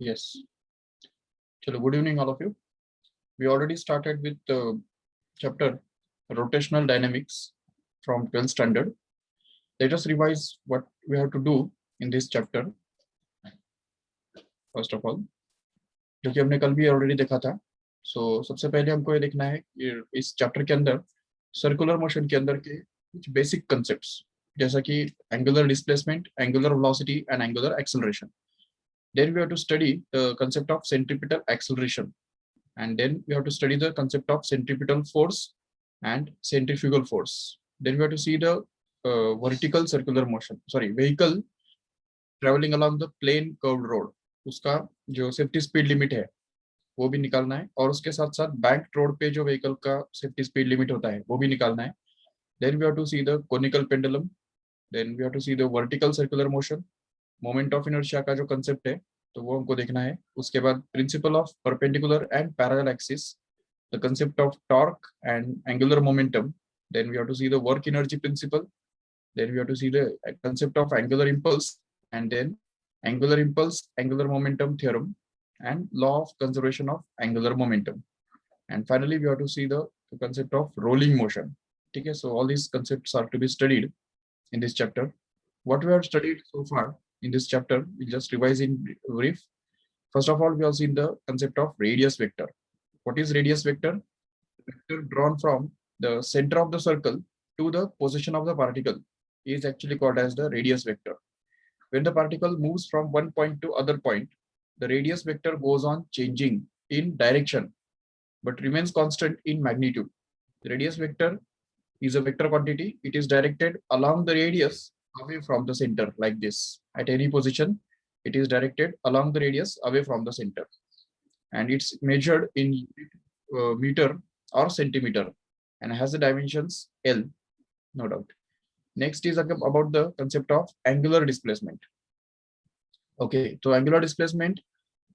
Yes. Chalo, good evening, all of you. We already started with the chapter rotational dynamics from 12th standard. Let us revise what we have to do in this chapter. First of all, जो कि हमने कल भी already देखा था. So सबसे पहले हमको ये देखना है कि इस चैप्टर के अंदर सर्कुलर मोशन के अंदर के कुछ बेसिक कंसेप्ट्स जैसा कि angular displacement, angular velocity and angular acceleration. Then we have to study the concept of centripetal acceleration, and then we have to study the concept of centripetal force and centrifugal force. Then we have to see the vertical circular motion, sorry, vehicle traveling along the plain curved road. उसका जो safety speed limit है वो भी निकालना है, और उसके साथ साथ बैंक रोड पे जो व्हीकल का सेफ्टी स्पीड लिमिट होता है वो भी निकालना है. Then we have to see the conical pendulum. Then we have to see the vertical circular motion. Moment of inertia का जो कंसेप्ट है तो वो हमको देखना है. उसके बाद principle of perpendicular and parallel axis, the concept of torque and angular momentum. Then we have to see the work energy principle. Then we have to see the concept of angular impulse, and then angular impulse angular momentum theorem and law of conservation of angular momentum. And finally we have to see the concept of rolling motion. ठीक है, so all these concepts are to be studied in this chapter. What we have studied so far in this chapter, we'll just revise in brief. First of all, we have seen the concept of radius vector. What is radius vector? Vector drawn from the center of the circle to the position of the particle is actually called as the radius vector. When the particle moves from one point to other point, the radius vector goes on changing in direction but remains constant in magnitude. The radius vector is a vector quantity. It is directed along the radius away from the center like this. At any position, it is directed along the radius away from the center, and it's measured in meter or centimeter and has the dimensions L, no doubt. Next is about the concept of angular displacement. Okay, so angular displacement,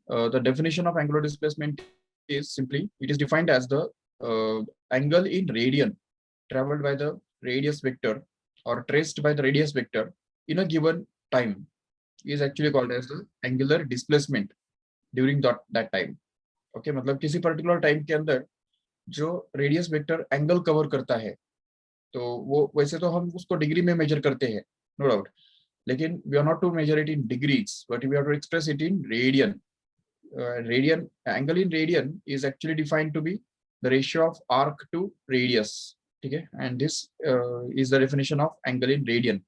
the definition of angular displacement is simply it is defined as the angle in radian traveled by the radius vector or traced by the radius vector in a given time is actually called as the angular displacement during that time. Okay, मतलब किसी particular time के अंदर जो radius vector angle cover करता है तो वो वैसे तो हम उसको डिग्री में मेजर करते हैं, no doubt, लेकिन we are not to measure it in degrees but we have to express it in radian. Radian angle in radian is actually defined to be the ratio of arc to radius. ठीक है, and this is the definition of angle in radian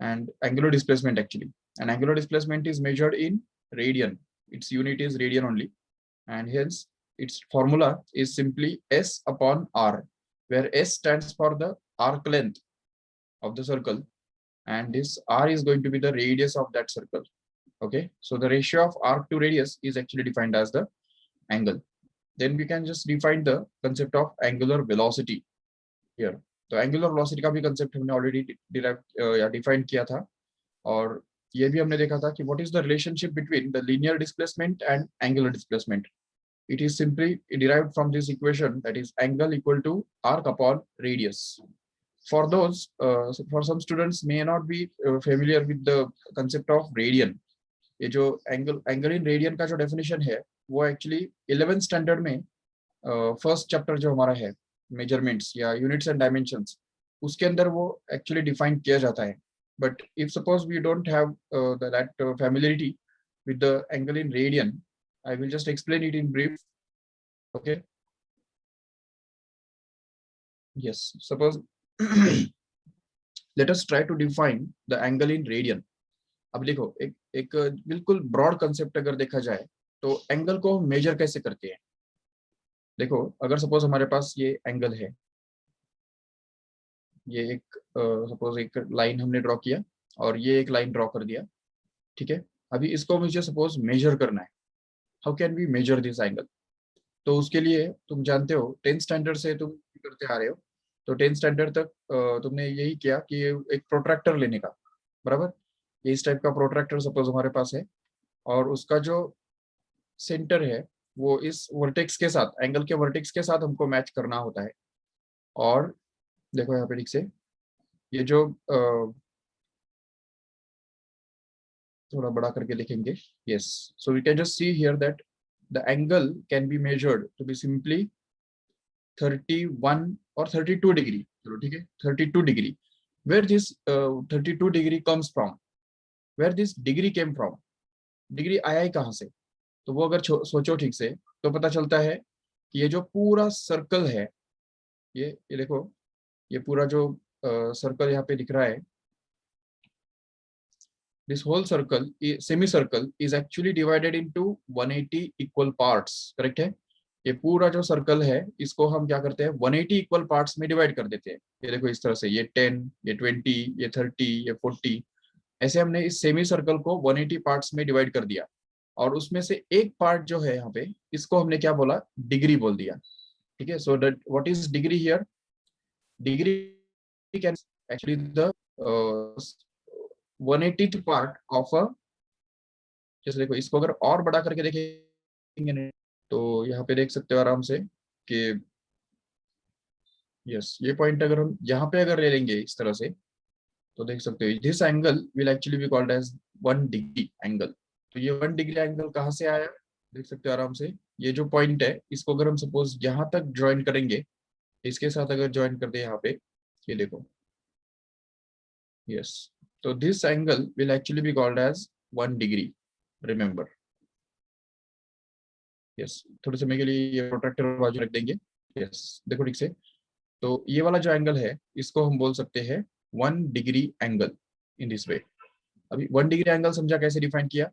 and angular displacement actually. And angular displacement is measured in radian. Its unit is radian only, and hence its formula is simply S upon R, where S stands for the arc length of the circle and this R is going to be the radius of that circle. Okay, so the ratio of arc to radius is actually defined as the angle. Then we can just define the concept of angular velocity here. तो angular velocity का भी concept हमने already derive या define किया था, और ये भी हमने देखा था कि what is the relationship between the linear displacement and angular displacement. It is simply derived from this equation, that is angle equal to arc upon radius. For those for some students may not be familiar with the concept of radian. ये जो angle in radian का जो definition है वो actually 11th standard में first chapter जो हमारा है मेजरमेंट्स या यूनिट्स एंड डायमेंशंस, उसके अंदर वो एक्चुअली डिफाइन किया जाता है. But if suppose we don't have that familiarity with the angle in radian, I will just explain it in brief. Okay, yes, suppose let us try to define the angle in radian. अब देखो, एक बिल्कुल broad concept अगर देखा जाए तो angle को हम मेजर कैसे करते हैं. देखो, अगर सपोज हमारे पास ये एंगल है, ये एक सपोज एक लाइन हमने ड्रॉ किया और ये एक लाइन ड्रॉ कर दिया. ठीक है, अभी इसको मुझे सपोज मेजर करना है. How can we measure this angle? तो उसके लिए तुम जानते हो 10th स्टैंडर्ड से तुम करते आ रहे हो, तो 10th स्टैंडर्ड तक तुमने यही किया कि एक प्रोट्रैक्टर लेने का, बराबर. ये इस टाइप का प्रोट्रैक्टर सपोज हमारे पास है और उसका जो सेंटर है वो इस वर्टेक्स के साथ, एंगल के वर्टेक्स के साथ हमको मैच करना होता है. और देखो यहाँ पे ठीक से ये जो थोड़ा बड़ा करके लिखेंगे. Yes, so we can just see here that the angle can be measured to be simply 31 or 32 degree. चलो ठीक है, 32 degree. Where this 32 degree comes from? Where this degree came from? Degree आया ही कहाँ से? तो वो अगर सोचो ठीक से तो पता चलता है कि ये जो पूरा सर्कल है, ये देखो, ये पूरा जो सर्कल यहाँ पे दिख रहा है, this whole circle, semicircle is actually divided into 180 equal parts. Correct है? ये पूरा जो सर्कल है इसको हम क्या करते हैं, 180 इक्वल पार्ट्स में डिवाइड कर देते हैं. ये देखो इस तरह से, ये 10, ये 20, ये 30, ये 40, ऐसे हमने इस सेमी सर्कल को 180 पार्ट्स में डिवाइड कर दिया. और उसमें से एक पार्ट जो है यहाँ पे, इसको हमने क्या बोला, डिग्री बोल दिया. ठीक है. So what is degree here? Degree can actually the 180th part of अ, जैसे देखो इसको अगर और बड़ा करके देखेंगे तो यहाँ पे देख सकते हो आराम से कि यस, ये पॉइंट अगर हम यहाँ पे अगर ले लेंगे इस तरह से तो देख सकते हो this angle will actually be called as 1 degree angle. तो ये 1 डिग्री एंगल कहाँ से आया, देख सकते हो आराम से. ये जो पॉइंट है इसको अगर हम सपोज यहाँ तक ज्वाइन करेंगे, इसके साथ अगर ज्वाइन कर दे यहाँ पे, ये देखो, यस, तो this angle will actually be called as 1 degree. Remember. Yes, थोड़े समय के लिए ये प्रोट्रैक्टर बाजू रख देंगे. यस, देखो ठीक से, तो ये वाला जो एंगल है इसको हम बोल सकते हैं 1 degree angle in this way. अभी 1 डिग्री एंगल समझा कैसे डिफाइन किया?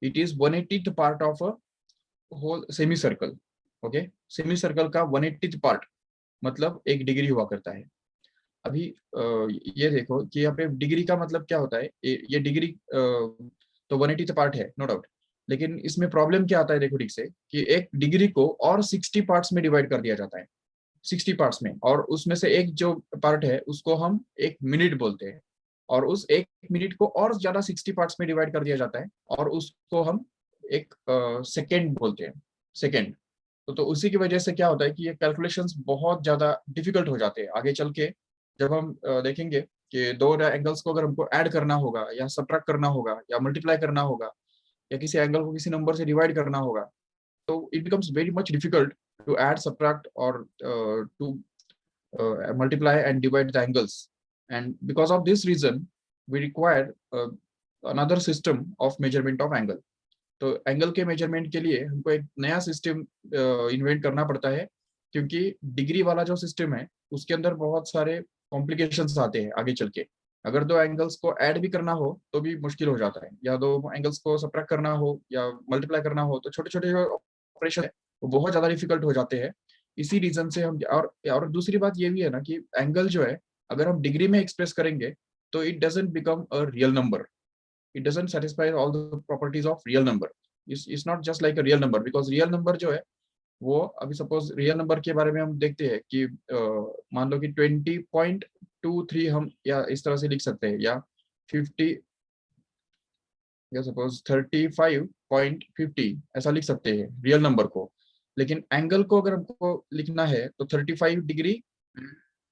It is 180th part of a whole semi circle. Okay, semi circle का 180th पार्ट मतलब 1 डिग्री हुआ करता है. अभी ये देखो कि यहाँ पे डिग्री का मतलब क्या होता है. ये डिग्री तो 180th पार्ट है, नो डाउट. लेकिन इसमें प्रॉब्लम क्या आता है, देखो ठीक से, कि एक डिग्री को और 60 पार्ट्स में डिवाइड कर दिया जाता है, 60 पार्ट्स में. और उसमें से एक जो पार्ट है उसको हम 1 मिनट बोलते हैं. और उस 1 मिनट को और ज्यादा 60 पार्ट्स में डिवाइड कर दिया जाता है और उसको हम एक सेकेंड बोलते हैं, सेकेंड. तो उसी की वजह से क्या होता है कि ये कैलकुलेशंस बहुत ज्यादा डिफिकल्ट हो जाते हैं आगे चल के. जब हम देखेंगे कि दो एंगल्स को अगर हमको ऐड करना होगा या सब्ट्रैक्ट करना होगा या मल्टीप्लाई करना होगा या किसी एंगल को किसी नंबर से डिवाइड करना होगा, तो it becomes very much difficult to add, subtract, or to multiply and divide the angles. And because of this reason, we require another system of measurement of angle. तो angle के measurement के लिए हमको एक नया सिस्टम इन्वेंट करना पड़ता है, क्योंकि डिग्री वाला जो सिस्टम है उसके अंदर बहुत सारे कॉम्प्लिकेशंस आते हैं आगे चल के. अगर दो एंगल्स को ऐड भी करना हो तो भी मुश्किल हो जाता है, या दो एंगल्स को सब्ट्रैक्ट करना हो या मल्टीप्लाई करना हो तो छोटे छोटे जो ऑपरेशन है वो बहुत ज्यादा डिफिकल्ट हो जाते हैं. इसी रीजन से हम और दूसरी बात ये भी है ना कि एंगल जो है अगर हम डिग्री में एक्सप्रेस करेंगे तो it doesn't become a real number. It doesn't satisfy all the properties of real number. It's not just like a real number, because real number जो है वो, अभी सपोज रियल नंबर के बारे में हम देखते हैं कि मान लो कि 20.23 हम या इस तरह से लिख सकते हैं, या 50 या सपोज 35.50 ऐसा लिख सकते हैं रियल नंबर को. लेकिन एंगल को अगर हमको लिखना है तो 35 डिग्री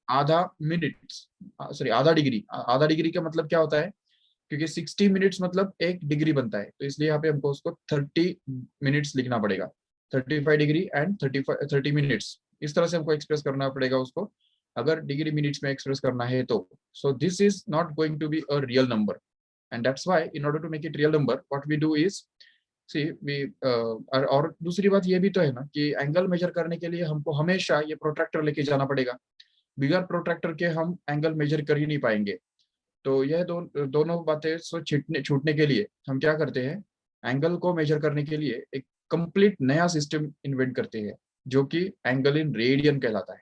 आधा मिनट, सॉरी आधा डिग्री का मतलब क्या होता है, क्योंकि 60 मिनट्स मतलब 1 डिग्री बनता है, तो इसलिए यहाँ पे हमको उसको 30 मिनट्स लिखना पड़ेगा. 35 डिग्री एंड 30 मिनट्स, इस तरह से हमको एक्सप्रेस करना पड़ेगा उसको, अगर डिग्री मिनट्स में एक्सप्रेस करना है तो. So this is not going to be a real number, and that's why in order to make it real number what we do is, see we, और दूसरी बात ये भी तो है ना कि एंगल मेजर करने के लिए हमको हमेशा ये प्रोट्रैक्टर लेके जाना पड़ेगा. बिगर प्रोट्रैक्टर के हम एंगल मेजर कर ही नहीं पाएंगे. तो यह दोनों बातें छूटने के लिए हम क्या करते हैं, एंगल को मेजर करने के लिए एक कंप्लीट नया सिस्टम इन्वेंट करते हैं जो कि एंगल इन रेडियन कहलाता है.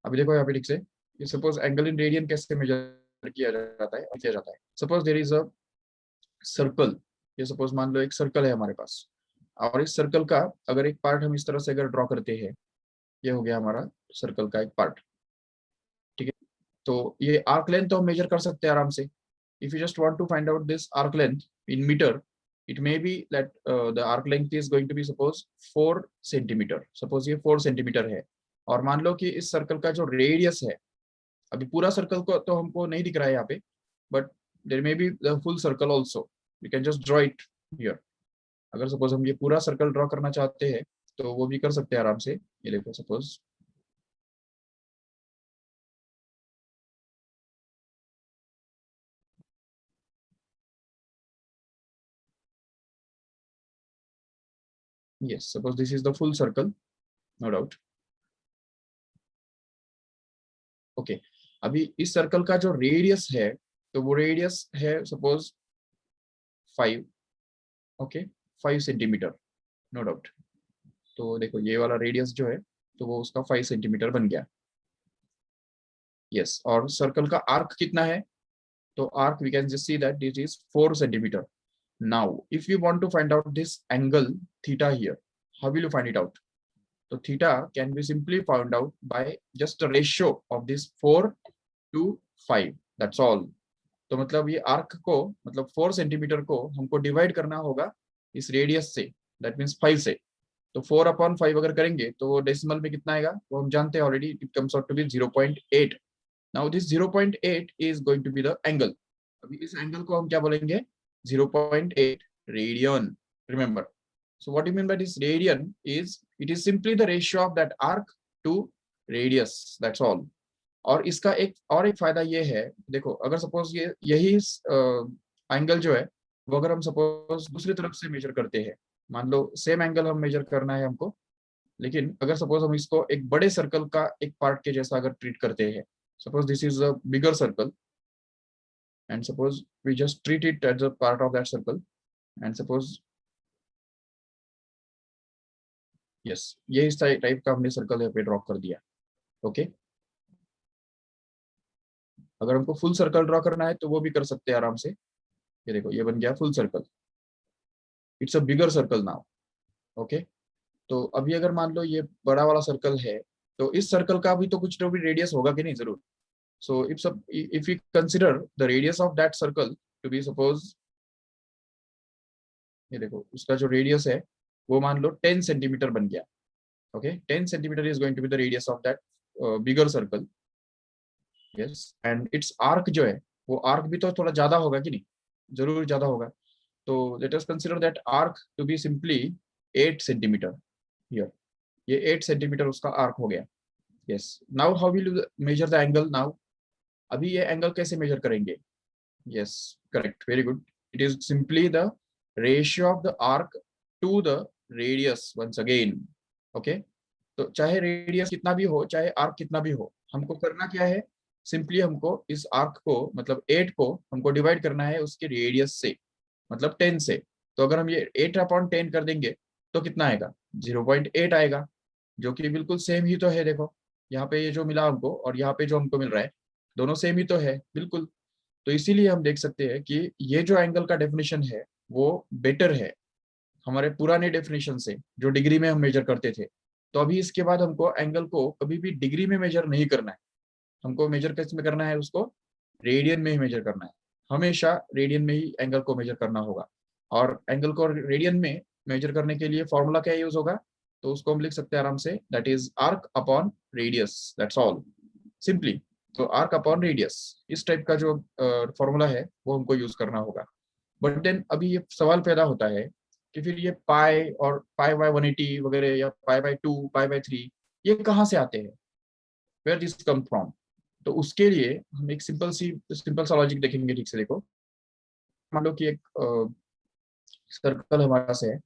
अभी देखो यहाँ पे ठीक से, सपोज एंगल इन रेडियन कैसे मेजर किया जाता है. Suppose there is a circle. ये सपोज मान लो एक सर्कल है हमारे पास, और इस सर्कल का अगर एक पार्ट हम इस तरह से अगर ड्रॉ करते हैं, ये हो गया हमारा सर्कल का एक पार्ट. ठीक है, तो ये आर्क लेंथ तो हम मेजर कर सकते हैं आराम से. If you just want to find out this arc length in meter, it may be that the arc length is going to be suppose 4 centimeter. Suppose ये 4 centimeter है, और मान लो कि इस सर्कल का जो रेडियस है, अभी पूरा सर्कल को तो हमको नहीं दिख रहा है यहाँ पे, but there may be the full circle also. We can just draw it here. अगर सपोज हम ये पूरा सर्कल ड्रॉ करना चाहते हैं तो वो भी कर सकते हैं आराम से। ये देखो suppose yes, suppose this is the full circle, no doubt. Okay okay. अभी इस सर्कल का जो रेडियस है तो वो रेडियस है suppose 5, okay 5 centimetre, no doubt. तो देखो ये वाला रेडियस जो है तो वो उसका 5 सेंटीमीटर बन गया। यस, और सर्कल का आर्क कितना है? तो arc we can just see that this is 4 centimetre. Now if you want to find out this angle theta here, how will you find it out? तो theta can be simply found out by just ratio of this 4 to 5, that's all. तो मतलब ये arc को, मतलब 4 centimetre को हमको divide करना होगा इस रेडियस से, दैट मीन्स 5 से। तो 4/5 अगर करेंगे तो वो डेसिमल में कितना आएगा वो हम जानते हैं already, it comes out to be 0.8। Now this 0.8 is going to be the angle. अभी इस एंगल को हम क्या बोलेंगे? 0.8 radian, remember. So what you mean by this radian is it is simply the ratio of that arc to radius, that's all. और इसका एक फायदा ये है, देखो अगर सपोज ये यही एंगल जो है वो अगर हम सपोज दूसरी तरफ से मेजर करते हैं, मान लो सेम एंगल हम मेजर करना है हमको, लेकिन अगर सपोज हम इसको एक बड़े सर्कल का एक पार्ट के जैसा अगर ट्रीट करते हैं, suppose this is a bigger circle and suppose we just treat it as a part of that circle and suppose yes, ये इस टाइप का हमने सर्कल यहाँ पे ड्रॉ कर दिया। ओके, अगर हमको फुल सर्कल ड्रॉ करना है तो वो भी कर सकते हैं आराम से। ये देखो ये बन गया full circle, it's a bigger circle now. Okay, तो अभी अगर मान लो ये बड़ा वाला सर्कल है तो इस सर्कल का भी तो कुछ तो भी रेडियस होगा कि नहीं, जरूर। So if you consider the radius of that circle to be suppose, ये देखो उसका जो रेडियस है वो मान लो 10 सेंटीमीटर बन गया। Okay, 10 centimetre is going to be the radius of that bigger circle. Yes, and its arc जो है वो आर्क भी तो थोड़ा ज्यादा होगा कि नहीं, जरूर ज्यादा होगा। तो let us consider that arc to be simply 8 centimetre here. ये 8 सेंटीमीटर उसका आर्क हो गया। Yes, now how will you measure the angle now? अभी ये एंगल कैसे मेजर करेंगे? Yes, correct, very good. It is simply the ratio of the arc to the radius once again. Okay, तो चाहे radius कितना भी हो, चाहे आर्क कितना भी हो, हमको करना क्या है? सिंपली हमको इस आर्क को, मतलब 8 को हमको डिवाइड करना है उसके रेडियस से, मतलब 10 से। तो अगर हम ये 8/10 कर देंगे तो कितना आएगा? 0.8 आएगा, जो कि बिल्कुल सेम ही तो है। देखो यहाँ पे ये जो मिला हमको और यहाँ पे जो हमको मिल रहा है, दोनों सेम ही तो है बिल्कुल। तो इसीलिए हम देख सकते हैं कि ये जो एंगल का डेफिनेशन है वो बेटर है हमारे पुराने डेफिनेशन से, जो डिग्री में हम मेजर करते थे। तो अभी इसके बाद हमको एंगल को कभी भी डिग्री में मेजर नहीं करना है, हमको मेजर किस में करना है? उसको रेडियन में ही मेजर करना है। हमेशा रेडियन में ही एंगल को मेजर करना होगा। और एंगल को रेडियन में मेजर करने के लिए फॉर्मूला क्या यूज होगा? तो उसको हम लिख सकते हैं आराम से, that is arc upon radius, that's all, simply. तो आर्क अपॉन रेडियस, इस टाइप का जो फॉर्मूला है वो हमको यूज करना होगा। बट देन अभी ये सवाल पैदा होता है कि फिर ये पाई और पाई/180 वगैरह, या पाई/2, पाई/3, ये कहाँ से आते हैं? Where this come from? तो उसके लिए हम एक सिंपल सा लॉजिक देखेंगे। ठीक से देखो, मान लो कि एक सर्कल हमारे पास है।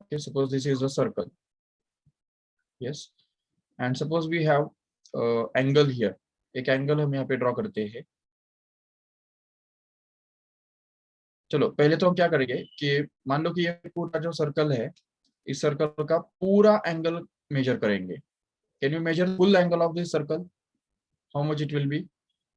okay, suppose this is a circle, yes, and suppose we have angle here। एक एंगल हम यहाँ पे ड्रॉ करते हैं। चलो पहले तो हम क्या करेंगे कि मान लो कि ये पूरा जो सर्कल है, इस सर्कल का पूरा एंगल मेजर करेंगे। Can you measure full angle of this circle? How much it will be?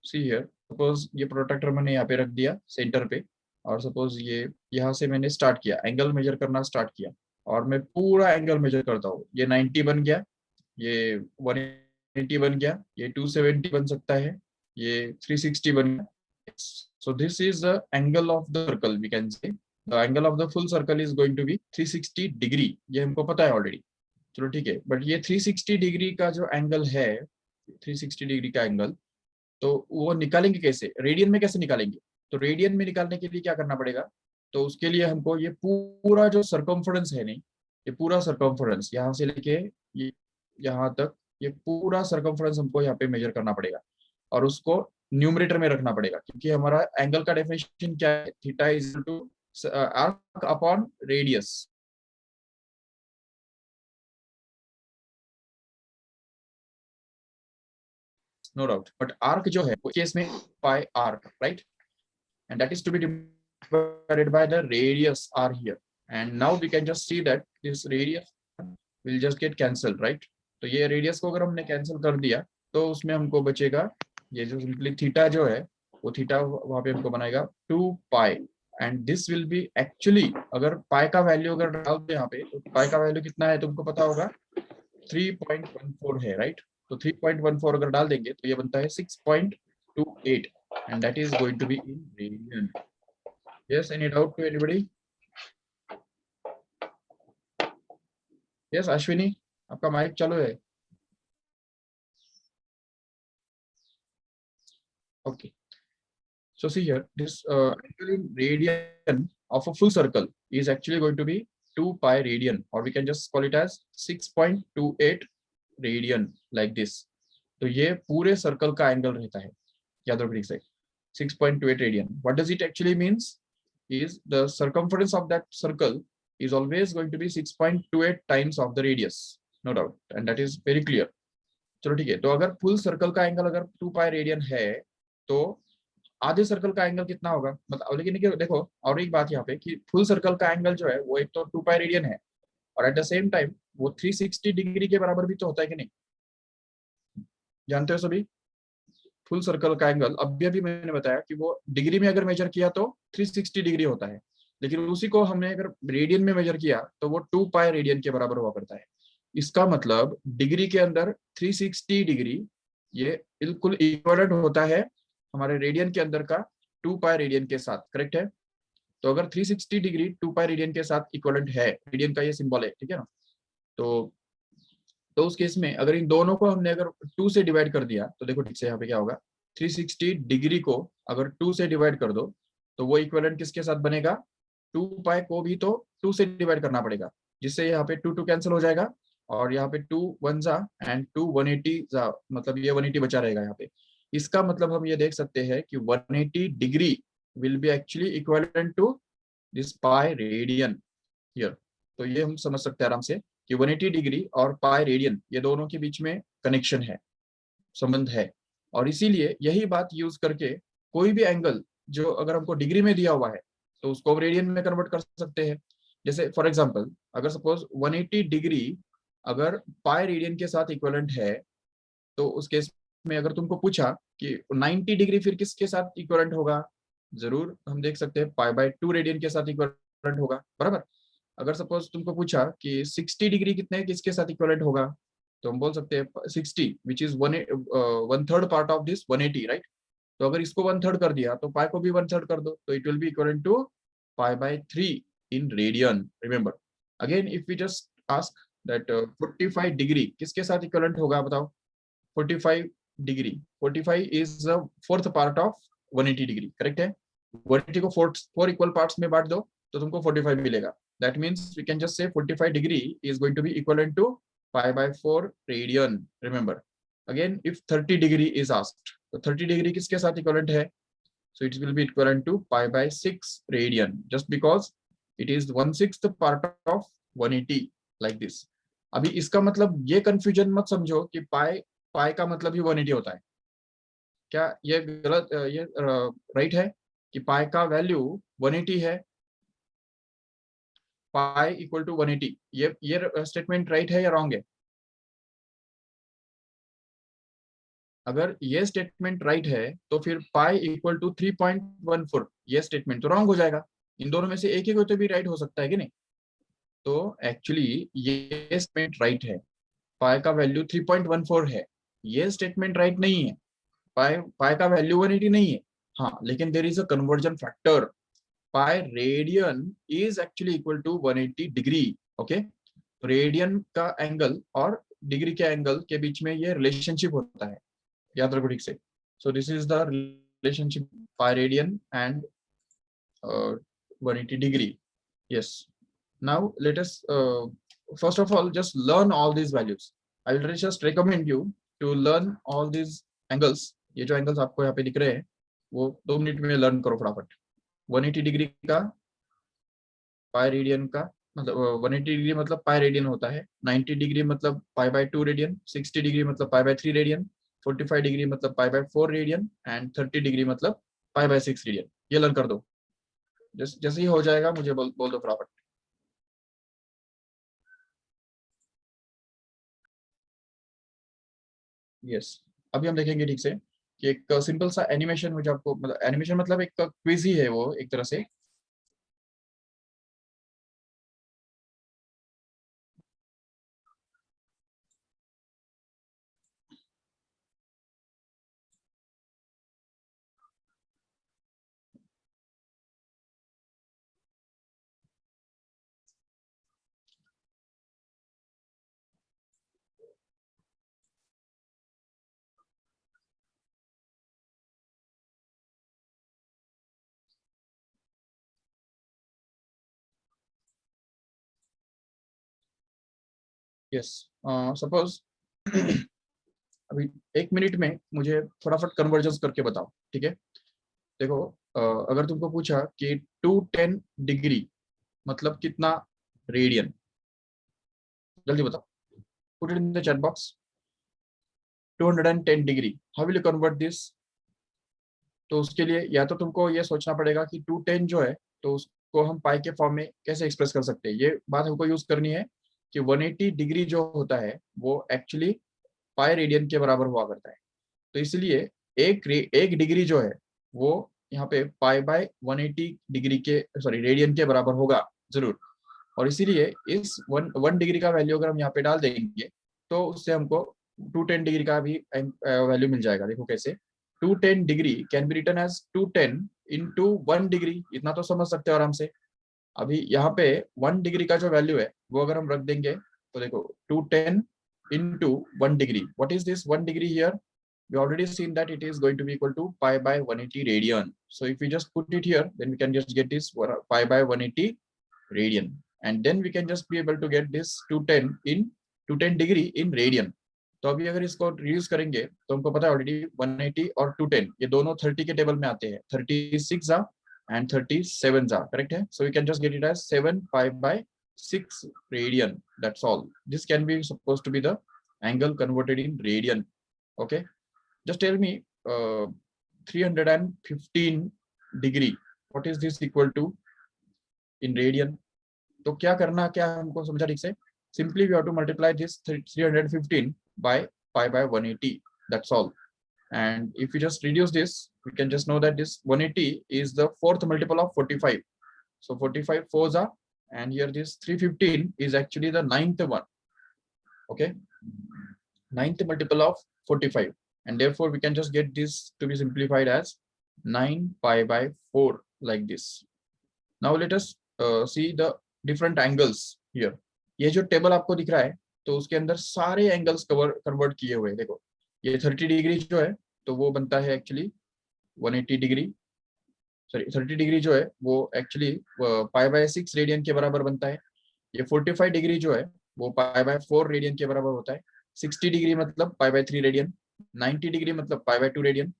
See here, suppose ये प्रोट्रैक्टर मैंने यहाँ पे रख दिया सेंटर पे, और सपोज ये यहाँ से मैंने स्टार्ट किया एंगल मेजर करना स्टार्ट किया, और मैं पूरा एंगल मेजर करता हूँ। ये 90 बन गया, ये 180 बन गया, ये 270 बन सकता है, ये 360 बन गया। So this is the angle of the circle, we can say the angle of the full circle is going to be 360 degree. ये हमको पता है ऑलरेडी, चलो ठीक है। बट ये 360 डिग्री का जो एंगल है, 360 डिग्री का एंगल, तो वो निकालेंगे कैसे, रेडियन में कैसे निकालेंगे? तो रेडियन में निकालने के लिए क्या करना पड़ेगा? तो उसके लिए हमको ये पूरा जो सरकमफ्रेंस है, नहीं, ये पूरा सरकमफ्रेंस यहाँ से लेके ये यहाँ तक, ये पूरा सरकमफ्रेंस हमको यहाँ पे मेजर करना पड़ेगा और उसको न्यूमरेटर में रखना पड़ेगा, क्योंकि हमारा एंगल का डेफिनेशन क्या है? Theta is to arc upon radius. No doubt, but arc जो है वो केस में pi arc, right, and that is to be divided by the radius r here, and now we can just see that this radius will just get cancelled, right? तो ये radius को अगर हमने cancel कर दिया तो उसमें हमको बचेगा ये जो सिंपली थीटा जो है, वो थीटा वहां पे हमको बनाएगा 2 pi, and this will be actually, अगर पाई का वैल्यू अगर डाल दो यहाँ पे, तो पाई का वैल्यू कितना है तुमको पता होगा, 3.14 है, राइट? तो 3.14 अगर डाल देंगे तो ये बनता है 6.28, and that is going to be in radian. Yes, any doubt to anybody? Yes, Ashwini, आपका माइक चालू है? Okay. So see here, this angle in radian of a full circle is actually going to be 2 pi radian, or we can just call it as 6.28 radian, like this. तो ये पूरे circle का angle रहता है, याद रखो ठीक से, 6.28 radian. What does it actually means? Is the circumference of that circle is always going to be 6.28 times of the radius, no doubt, and that is very clear. चलो ठीक है, तो अगर फुल सर्कल का एंगल अगर 2 pi radian है, तो आधे सर्कल का एंगल कितना होगा? मतलब लेकिन देखो, और एक बात यहाँ पे कि फुल सर्कल का एंगल जो है वो एक तो 2 पाई रेडियन है, और एट द सेम टाइम वो 360 डिग्री के बराबर भी तो होता है कि नहीं? जानते हो सभी? फुल सर्कल का एंगल अभी अभी मैंने बताया कि वो डिग्री में अगर मेजर किया तो 360 डिग्री होता है, लेकिन उसी को हमने अगर रेडियन में मेजर किया तो वो 2 पाई रेडियन के बराबर हुआ करता है। इसका मतलब डिग्री के अंदर 360 डिग्री ये बिल्कुल इक्वलेंट होता है हमारे रेडियन के अंदर का 2 पाई रेडियन के साथ, करेक्ट है? तो अगर 360 डिग्री 2 पाई रेडियन के साथ इक्वलेंट है, रेडियन का ये सिंबल है, ठीक है ना? तो उस केस में अगर इन दोनों को हमने अगर 2 से डिवाइड कर दिया तो देखो ठीक से यहाँ पे क्या होगा, 360 डिग्री को अगर 2 से डिवाइड कर दो तो वो इक्विवेलेंट किसके साथ बनेगा? 2 पाई को भी तो 2 से डिवाइड करना पड़ेगा, जिससे यहाँ पे 2 कैंसिल हो जाएगा, और यहाँ पे 2 1 जा एंड 2 180 जा, मतलब ये 180 बचा रहेगा यहाँ पे। इसका मतलब हम ये देख सकते हैं कि 180 degree will be actually equivalent to this pi radian here. तो ये हम समझ सकते हैं आराम से कि 180 डिग्री और पाई रेडियन ये दोनों के बीच में कनेक्शन है, संबंध है, और इसीलिए यही बात यूज करके कोई भी एंगल जो अगर हमको डिग्री में दिया हुआ है तो उसको रेडियन में कन्वर्ट कर सकते हैं। जैसे फॉर एग्जांपल अगर सपोज 180 डिग्री अगर पाई रेडियन के साथ इक्विवेलेंट है, तो उस केस में अगर तुमको पूछा कि 90 डिग्री फिर किसके साथ इक्विवेलेंट होगा, जरूर हम देख सकते हैं पाई बाय 2 रेडियन के साथ इक्विवेलेंट होगा, बराबर। अगर सपोज तुमको पूछा कि 60 डिग्री कितने किसके साथ इक्विवेलेंट होगा, तो हम बोल सकते हैं 60 which is 1/3 part of this 180, right? तो अगर इसको 1/3 कर दिया तो पाई को भी 1/3 कर दो, तो it will be equivalent to pi by 3 in radian, remember. Again if we just ask that 45 degree किसके साथ इक्वलेंट होगा, बताओ? 45 degree, 45 is the 4th part of 180 degree, correct है? 180 को 4 इक्वल पार्ट्स में बांट दो तो तुमको 45 मिलेगा। That means we can just say 45 degree is going to be equivalent to pi by 4 radian. Remember, again if 30 degree is asked, तो 30 degree किसके साथ equivalent है? So it will be equivalent to pi by 6 radian, just because it is 1/6 part of 180 like this. अभी इसका मतलब ये confusion मत समझो कि पाई का मतलब ही 180 होता है। क्या ये गलत, ये राइट है कि पाई का वैल्यू 180 है, पाई इक्वल टू 180? ये स्टेटमेंट राइट है या रॉन्ग है? अगर ये स्टेटमेंट राइट है तो फिर पाई इक्वल टू 3.14 ये स्टेटमेंट तो रॉन्ग हो जाएगा। इन दोनों में से एक ही को तो भी राइट हो सकता है कि नहीं? तो एक्चुअली ये स्टेटमेंट राइट है, पाई का वैल्यू 3.14 है। ये स्टेटमेंट राइट नहीं है, पाई का वैल्यू 180 नहीं है। हाँ, लेकिन there is a conversion factor, pi radian is actually equal to 180 degree. Okay, radian का एंगल और डिग्री के एंगल के बीच में ये रिलेशनशिप होता है, याद रखो ठीक से। So this is the relationship pi radian and 180 degree. Yes. Now let us first of all just learn all these values. I will just recommend you to learn all these angles. ये जो angles आपको यहाँ पे दिख रहे हैं वो 2 minute में learn करो फटाफट. 180 डिग्री का पाई रेडियन का मतलब 180 डिग्री मतलब पाई रेडियन होता है, 90 डिग्री मतलब पाई बाय 2 रेडियन, 60 डिग्री मतलब पाई बाय 3 रेडियन, 45 डिग्री मतलब pi by 4 radian and 30 degree मतलब पाई बाय 6 रेडियन. ये लर्न कर दो. जैसे ही हो जाएगा मुझे बोल दो फटाफट. यस. अभी हम देखेंगे ठीक से कि एक सिंपल सा एनिमेशन मुझे आपको मतलब एनिमेशन मतलब एक क्विज ही है वो एक तरह से. यस. सपोज अभी 1 मिनट में मुझे फटाफट कन्वर्जन करके बताओ. ठीक है. देखो अगर तुमको पूछा कि 210 डिग्री मतलब कितना रेडियन, जल्दी बताओ. Put it in the chat box. 210 degree, how will you convert this? तो उसके लिए या तो तुमको ये सोचना पड़ेगा कि 210 जो है तो उसको हम पाई के फॉर्म में कैसे एक्सप्रेस कर सकते हैं. ये बात हमको यूज करनी है कि 180 डिग्री जो होता है वो एक्चुअली पाई रेडियन के बराबर हुआ करता है. तो इसलिए एक डिग्री जो है वो यहाँ पे पाई बाय 180 डिग्री के सॉरी रेडियन के बराबर होगा जरूर. और इसीलिए इस वन डिग्री का वैल्यू अगर हम यहाँ पे डाल देंगे तो उससे हमको 210 डिग्री का भी वैल्यू मिल जाएगा. देखो कैसे. 210 degree can be written as 210 into 1 degree. इतना तो समझ सकते हो आराम से. अभी यहाँ पे 1 डिग्री का जो वैल्यू है वो अगर हम रख देंगे तो देखो 210 into 1 degree. What is this 1 degree here? We already seen that it is going to be equal to pi by 180 radian. So if we just put it here, then we can just get this pi by 180 radian. And then we can just be able to get this 210 in 210 degree in radian. तो अभी अगर इसको reduce करेंगे तो हमको पता है already 180 और 210 ये दोनों 30 के टेबल में आते हैं. 36 जा and 37 जा करेक्ट है. So we can just get it as 7 pi by 6 radian. That's all. This can be supposed to be the angle converted in radian. Okay. Just tell me 315 degree. What is this equal to in radian? तो क्या करना क्या हमको समझा ठीक से. Simply we have to multiply this 315 by pi by 180. That's all. And if we just reduce this, we can just know that this 180 is the fourth multiple of 45. So 45 fours are, and here this 315 is actually the ninth one. Okay, ninth multiple of 45, and therefore we can just get this to be simplified as 9 pi by 4 like this. Now let us see the different angles here. ये जो table आपको दिख रहा है तो उसके अंदर सारे एंगल्स कन्वर्ट किए हुए हैं. देखो ये 30 डिग्री जो है तो वो बनता है एक्चुअली 180 डिग्री. सॉरी 30 डिग्री जो है वो एक्चुअली पाई बाय 6 रेडियन के बराबर बनता है. ये 45 डिग्री जो है वो पाई बाय 4 रेडियन के बराबर होता है. 60 डिग्री मतलब पाई बाय 3 रेडियन, 90 डिग्री मतलब पाई बाय 2 रेडियन,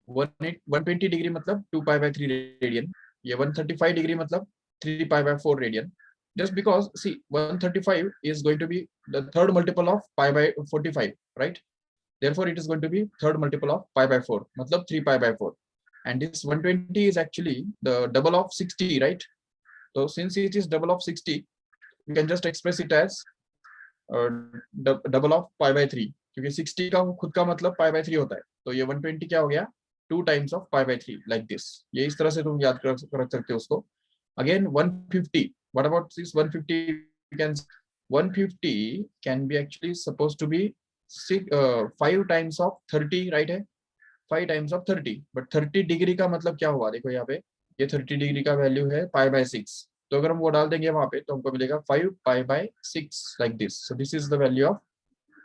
120 डिग्री मतलब 2 पाई बाय 3 रेडियन, ये 135 डिग्री मतलब 3 pi by 4 radian. Just because see 135 is going to be the third multiple of pi by 45, right? Therefore it is going to be third multiple of pi by 4 matlab 3 pi by 4. And this 120 is actually the double of 60, right? So since it is double of 60, we can just express it as double of pi by 3, क्योंकि 60 का खुद का मतलब pi by 3 होता है. तो ये 120 क्या हो गया 2 times of pi by 3 like this. ये इस तरह से तुम याद रख सकते हो उसको. Again 150, what about this 150? You can 150 can be actually supposed to be 5 times of 30, right है 5 times of 30. but 30 डिग्री का मतलब क्या हुआ देखो यहाँ पे ये 30 डिग्री का वैल्यू है पाई बाय 6. तो अगर हम वो डाल देंगे वहां पे तो हमको मिलेगा 5 पाई by 6 like this. So this is the value of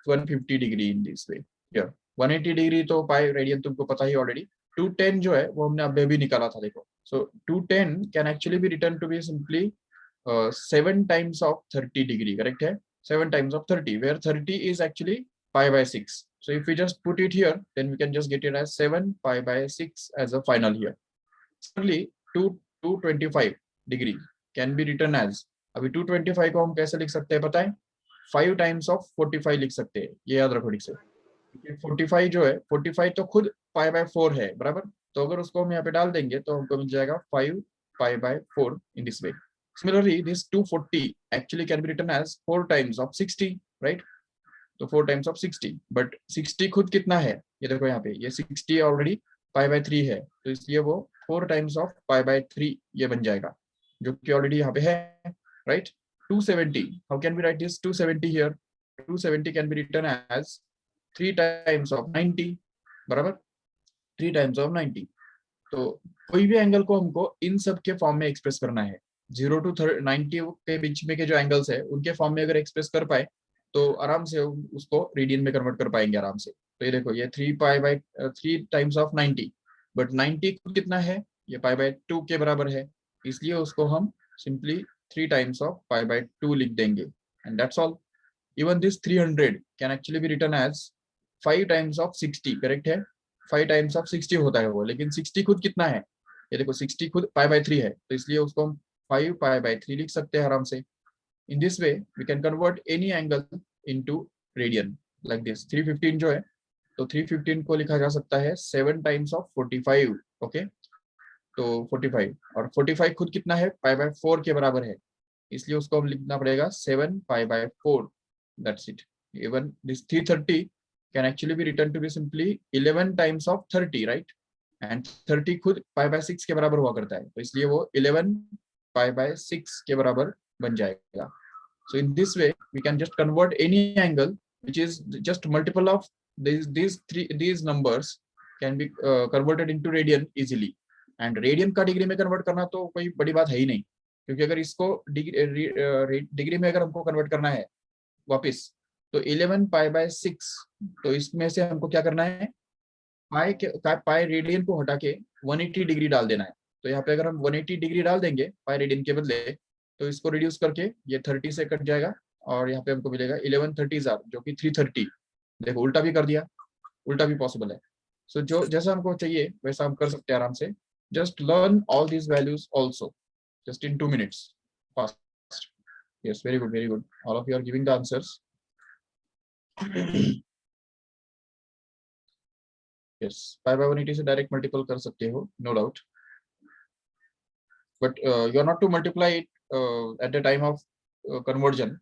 150 degree in this way here. 180 degree तो पाई रेडियन तुमको पता ही ऑलरेडी। 210 जो है वो हमने अभी भी निकाला था, देखो। So 210 can actually be return to be simply 7 times of 30 degree, correct है। 7 times of 30, where 30 is actually pi by 6. So if we just put it here, then we can just get it as 7 pi by 6 as a final here. Similarly, 225 degree can be written as, अभी 225 को हम कैसे लिख सकते हैं पता है? 5 times of 45 लिख सकते हैं, ये याद रखो ठीक से। 45 जो है, 45 तो खुद पाई बाय 4 है, बराबर। तो अगर उसको हम यहाँ पे डाल देंगे तो हमको मिल जाएगा 5 pi by 4 in this way. Similarly, this 240 actually can be written as 4 times of 60, right? तो 4 टाइम्स ऑफ 60, बट 60 खुद कितना है, ये देखो यहाँ पे, ये 60 ऑलरेडी पाई बाय 3 है, तो इसलिए वो 4 टाइम्स ऑफ पाई बाय 3 ये बन जाएगा, जो कि ऑलरेडी यहाँ पे है, right. 270, how can be right this 270 here? 270 can be written as 3 times of 90, बराबर, 3 टाइम्स ऑफ 90। तो कोई भी एंगल को हमको इन सब के फॉर्म में एक्सप्रेस करना है। 0 to 90 के बीच में के जो एंगल्स है उनके फॉर्म में अगर एक्सप्रेस कर पाए तो आराम से उसको रेडियन में कन्वर्ट कर पाएंगे आराम से। तो ये देखो, ये 3 पाई बाय 3 टाइम्स ऑफ 90, बट 90 कितना है, ये पाई बाय 2 के बराबर है, इसलिए उसको हम simply 3 times of pi by 2 लिख देंगे, and that's all. Even this 300 can actually be written as 5 times of 60, correct है। 5 टाइम्स ऑफ 60 होता है वो, लेकिन 60 खुद कितना है, ये देखो 60 खुद पाई बाय 3 है, तो इसलिए उसको हम 5 पाई बाय 3 लिख सकते हैं आराम से। In this way, we can convert any angle into radian like this. 315 जो है, तो 315 को लिखा जा सकता है 7 टाइम्स ऑफ 45, ओके। तो 45, और 45 खुद कितना है, पाई बाय 4 के बराबर है, इसलिए उसको हम लिखना पड़ेगा 7 pi by 4, that's it. Even this 330 can actually be written to be simply 11 times of 30, right? And 30 खुद पाई बाय 6 के बराबर हुआ करता है, तो इसलिए वो 11 पाई बाय 6 के बराबर बन जाएगा। So in this way, we can just convert any angle which is just multiple of these numbers can be converted into radian easily. And radian का डिग्री में कन्वर्ट करना तो कोई बड़ी बात है ही नहीं, क्योंकि अगर इसको डिग्री में अगर हमको कन्वर्ट करना है वापस, तो 11 पाई बाय 6, तो इसमें से हमको क्या करना है, पाई रेडियन को हटा के 180 डिग्री डाल देना है। तो यहाँ पे अगर हम 180 डिग्री डाल देंगे पाई रेडियन के बदले, तो इसको रिड्यूस करके ये 30 से कट जाएगा, और यहाँ पे हमको मिलेगा 1130 जो कि 330। देखो उल्टा भी कर दिया, उल्टा भी पॉसिबल है। सो जो जैसा हमको चाहिए वैसा हम कर सकते हैं आराम से। Just learn all these values also just in 2 minutes fast. Yes, very good, very good, all of you are giving the answers. Yes, pi by 180 से डायरेक्ट मल्टीपल कर सकते हो, no doubt, but you are not to multiply it at the time of conversion.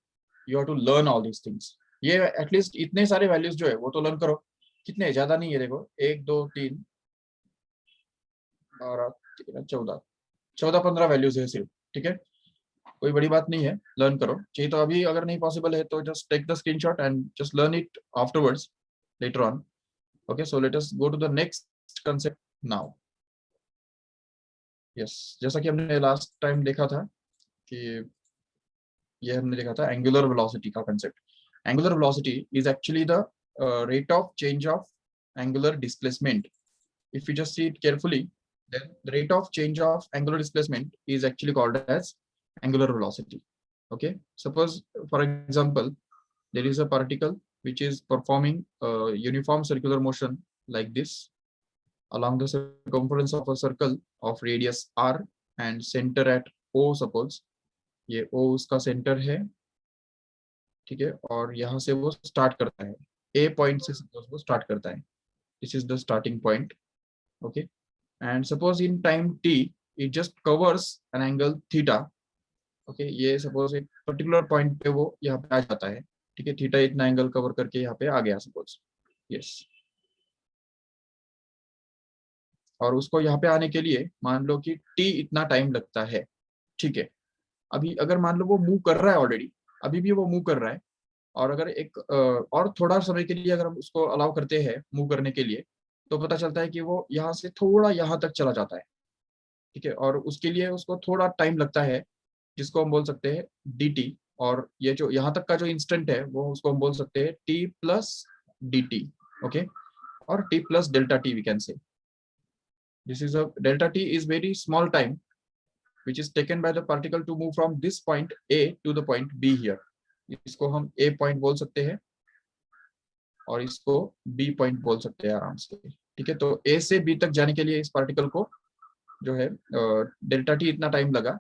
You have to learn all these things. ये at least इतने सारे values जो है वो तो लर्न करो। कितने, ज्यादा नहीं है, देखो 1 2 3 12 13 14 14-15 वैल्यूज है सिर्फ, ठीक है, कोई बड़ी बात नहीं है, लर्न करो। चाहिए तो अभी अगर नहीं पॉसिबल है तो just take the screenshot and just learn it afterwards later on. Okay, so let us go to the next concept now. Yes, जैसा कि हमने लास्ट टाइम देखा था कि ये हमने देखा था एंगुलर वेलोसिटी का concept. Angular velocity is actually the rate of change of angular displacement. If you just see it carefully, then the rate of change of angular displacement is actually called as angular velocity. Okay, suppose for example there is a particle which is performing a uniform circular motion like this along the circumference of a circle of radius r and center at O. Suppose ये O उसका centre है, ठीक है, और यहाँ से वो start करता है, ए पॉइंट से सपोज वो स्टार्ट करता है, this is the starting point, okay. And suppose in time T it just covers an angle theta, okay. ये सपोज एक पर्टिकुलर पॉइंट पे वो यहाँ पे आ जाता है, ठीक है, थीटा इतना एंगल कवर करके यहाँ पे आ गया सपोज, यस। और उसको यहाँ पे आने के लिए मान लो कि टी इतना टाइम लगता है, ठीक है। अभी अगर मान लो वो मूव कर रहा है ऑलरेडी, अभी भी वो मूव कर रहा है, और अगर एक और थोड़ा समय के लिए अगर हम उसको अलाउ करते हैं मूव करने के लिए, तो पता चलता है कि वो यहाँ से थोड़ा यहाँ तक चला जाता है, ठीक है, और उसके लिए उसको थोड़ा टाइम लगता है, जिसको हम बोल सकते हैं dt। और ये जो यहाँ तक का जो इंस्टेंट है वो उसको हम बोल सकते हैं t plus dt, okay. or t plus delta t we can say. This is a delta t is very small time which is taken by the particle to move from this point A to the point B here. इसको हम A point बोल सकते हैं और इसको B point बोल सकते हैं आराम से, ठीक है। तो A से B तक जाने के लिए इस पार्टिकल को जो है डेल्टा टी इतना टाइम लगा,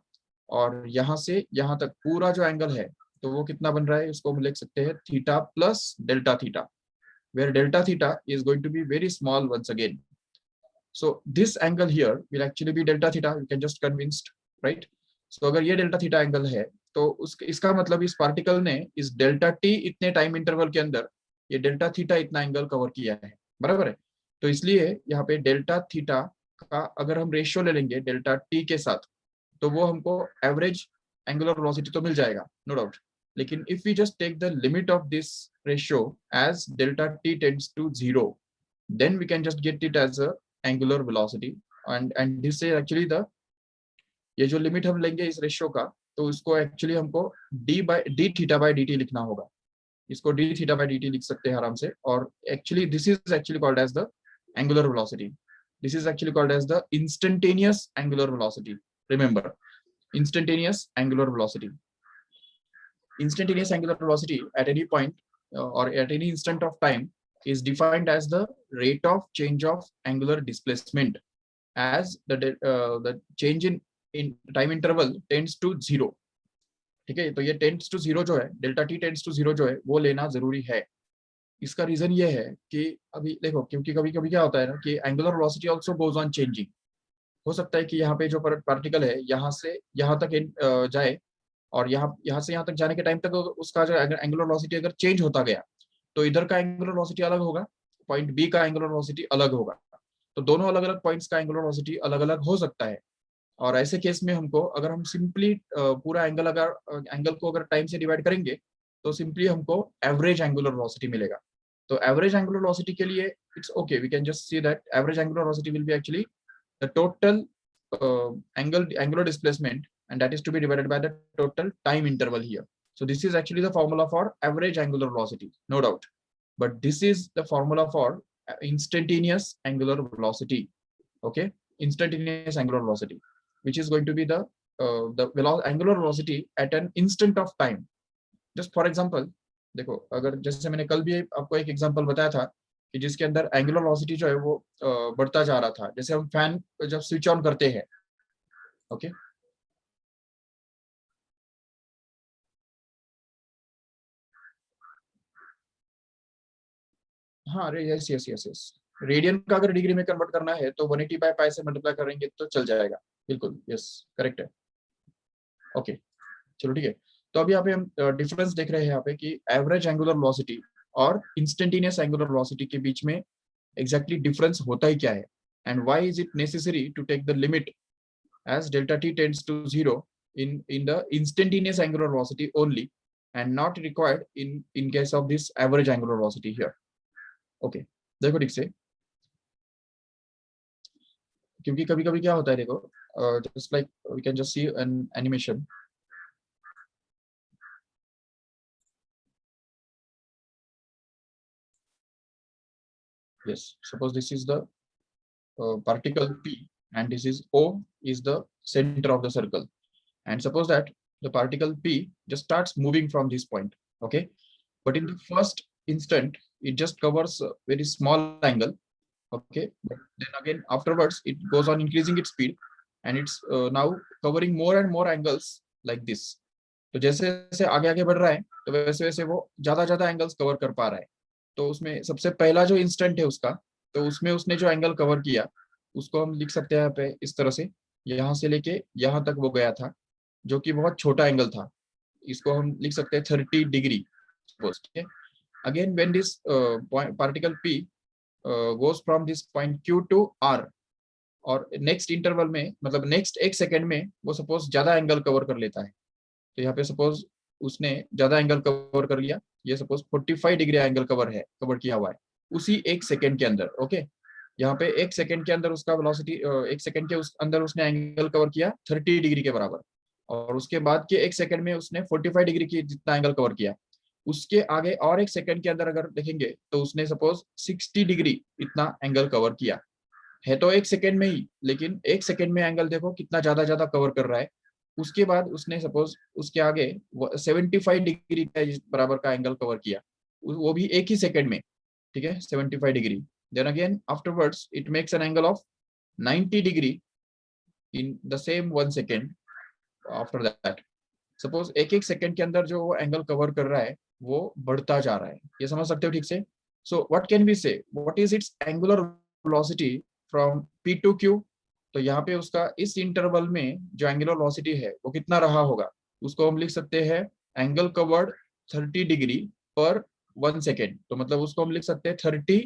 और यहाँ से यहाँ तक पूरा जो एंगल है तो वो कितना बन रहा है, उसको हम लिख सकते हैं theta plus delta theta, where delta theta is going to be very small once again. So this angle here will actually be delta theta. You can just convinced, right? So अगर ये delta theta angle है तो इसका मतलब इस particle ने इस delta T इतने टाइम इंटरवल के अंदर ये डेल्टा थीटा इतना एंगल कवर किया है, बराबर है। तो इसलिए यहाँ पे डेल्टा थीटा का अगर हम रेशियो ले लेंगे डेल्टा टी के साथ तो वो हमको एवरेज एंगुलर वेलोसिटी तो मिल जाएगा, नो डाउट। लेकिन if we just take the limit of this ratio as delta t tends to 0, then we can just get it as a angular velocity, and this is actually the, ये जो limit हम लेंगे इस ratio का तो इसको actually हमको d theta by d t लिखना होगा। इसको d theta by d t लिख सकते हैं आराम से, और actually this is actually called as the angular velocity. This is actually called as the instantaneous angular velocity. Remember, instantaneous angular velocity. Instantaneous angular velocity at any point or at any instant of time is defined as the rate of change of angular displacement as the change in time interval tends to 0, ठीक है। तो ये tends to 0 जो है, delta T tends to 0 जो है वो लेना जरूरी है। इसका रीजन ये है कि अभी देखो, क्योंकि कभी कभी क्या होता है ना कि angular velocity also goes on changing. हो सकता है कि यहाँ पे जो पार्टिकल है यहाँ से यहाँ तक जाए, और यहाँ से यहाँ तक जाने के टाइम तक उसका जो एंगुलर वेलोसिटी अगर चेंज होता गया तो इधर का एंगुलर वेलोसिटी अलग होगा, पॉइंट बी का एंगुलर वेलोसिटी अलग होगा। तो दोनों अलग अलग पॉइंट्स का एंगुलर वेलोसिटी अलग अलग हो सकता है, और ऐसे केस में हमको अगर हम सिंपली पूरा एंगल को अगर टाइम से डिवाइड करेंगे तो सिंपली हमको एवरेज एंगुलर वेलोसिटी मिलेगा। तो एवरेज एंगुलर वेलोसिटी के लिए it's okay, we can just see that average angular velocity will be actually the total angular displacement, and that is to be divided by the total time interval here. So this is actually the formula for average angular velocity, no doubt, but this is the formula for instantaneous angular velocity. Okay, instantaneous angular velocity, which is going to be the angular velocity at an instant of time. Just for example, देखो अगर जैसे मैंने कल भी आपको एक example बताया था कि जिसके अंदर एंगुलर वेलोसिटी जो है वो बढ़ता जा रहा था, जैसे हम फैन जब स्विच ऑन करते हैं, ओके। हाँ, अरे yes yes yes yes, radian का अगर डिग्री में कन्वर्ट करना है तो 180 बाय पाई से मल्टीप्लाई करेंगे तो चल जाएगा, बिल्कुल यस करेक्ट है। ओके चलो ठीक है। तो अभी यहाँ पे हम डिफरेंस देख रहे हैं यहाँ पे कि एवरेज एंगुलर वेलोसिटी और इंस्टेंटेनियस एंगुलर वेलोसिटी के बीच में एग्जैक्टली डिफरेंस होता ही क्या है, and why is it necessary to take the limit as delta t tends to 0 in the instantaneous angular velocity only, and not required in case of this average angular velocity here. Okay, देखो ठीक से, क्योंकि कभी कभी क्या होता है देखो, just like we can just see an animation. Yes, suppose this is the particle P, and this is O is the center of the circle, and suppose that the particle P just starts moving from this point, okay, but in the first instant it just covers a very small angle, okay, but then again afterwards it goes on increasing its speed, and it's now covering more and more angles like this. तो जैसे जैसे आगे आगे बढ़ रहा है तो वैसे वैसे वो ज्यादा एंगल्स कवर कर पा रहा है। तो उसमें सबसे पहला जो इंस्टेंट है उसका, तो उसमें उसने जो एंगल कवर किया उसको हम लिख सकते हैं यहाँ पे इस तरह से, यहाँ से लेके यहाँ तक वो गया था जो कि बहुत छोटा एंगल था, इसको हम लिख सकते हैं 30 डिग्री सपोज, ठीक है। Again when this particle P goes from this point Q to R, और नेक्स्ट इंटरवल में मतलब नेक्स्ट एक सेकेंड में वो सपोज ज्यादा एंगल कवर कर लेता है। तो यहाँ पे सपोज उसने ज्यादा एंगल कवर कर लिया, ये सपोज 45 डिग्री एंगल कवर किया हुआ है उसी एक सेकेंड के अंदर, ओके। यहाँ पे एक सेकेंड के अंदर उसका वेलोसिटी, एक सेकेंड के अंदर उसने एंगल कवर किया 30 डिग्री के बराबर, और उसके बाद के एक सेकेंड में उसने 45 डिग्री की जितना एंगल कवर किया। उसके आगे और एक सेकंड के अंदर अगर देखेंगे तो उसने सपोज 60 डिग्री इतना एंगल कवर किया है, तो एक सेकंड में ही, लेकिन एक सेकंड में एंगल देखो कितना ज्यादा ज्यादा कवर कर रहा है। उसके बाद उसने सपोज उसके आगे 75 डिग्री का बराबर का एंगल कवर किया, वो भी एक ही सेकंड में, ठीक है, 75 degree. Then again afterwards it makes an angle of 90 degree in the same 1 second after that. Suppose एक एक सेकंड के अंदर जो वो एंगल कवर कर रहा है वो बढ़ता जा रहा है, ये समझ सकते हो ठीक से। So what can be say, what is its angular velocity from P to Q. तो यहाँ पे उसका इस इंटरवल में जो एंगुलर वेलोसिटी है वो कितना रहा होगा, उसको हम लिख सकते हैं एंगल कवर्ड 30 डिग्री पर 1 सेकेंड। तो मतलब उसको हम लिख सकते हैं 30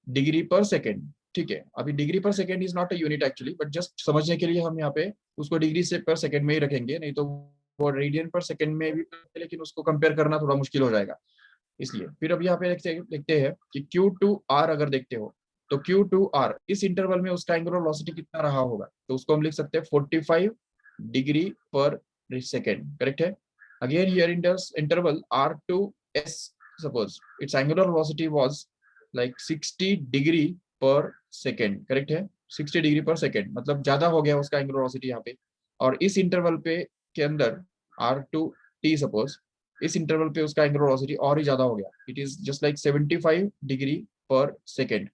डिग्री पर सेकेंड, ठीक है। अभी degree per second is not a unit actually, but just समझने के लिए हम यहाँ पे उसको डिग्री से पर सेकेंड में ही रखेंगे, नहीं तो वो रेडियन पर सेकंड में भी, लेकिन उसको कंपेयर करना थोड़ा मुश्किल हो जाएगा इसलिए। फिर अब यहाँ पे देखते हैं कि Q2R अगर देखते हो तो Q2R इस इंटरवल में उसका एंगुलर वेलोसिटी कितना रहा होगा, तो उसको हम लिख सकते हैं 45 डिग्री पर सेकेंड, करेक्ट है। Again here in this interval R2S suppose it's angular velocity was like 60 degree per second, correct है। 60 डिग्री पर सेकेंड मतलब ज्यादा हो गया उसका एंगुलर वेलोसिटी यहाँ पे। और इस इंटरवल पे के अंदर R2T सपोज इस इंटरवल पे उसका एंगुलर वेलोसिटी और ही ज्यादा हो गया, it is just like 75 degree per second.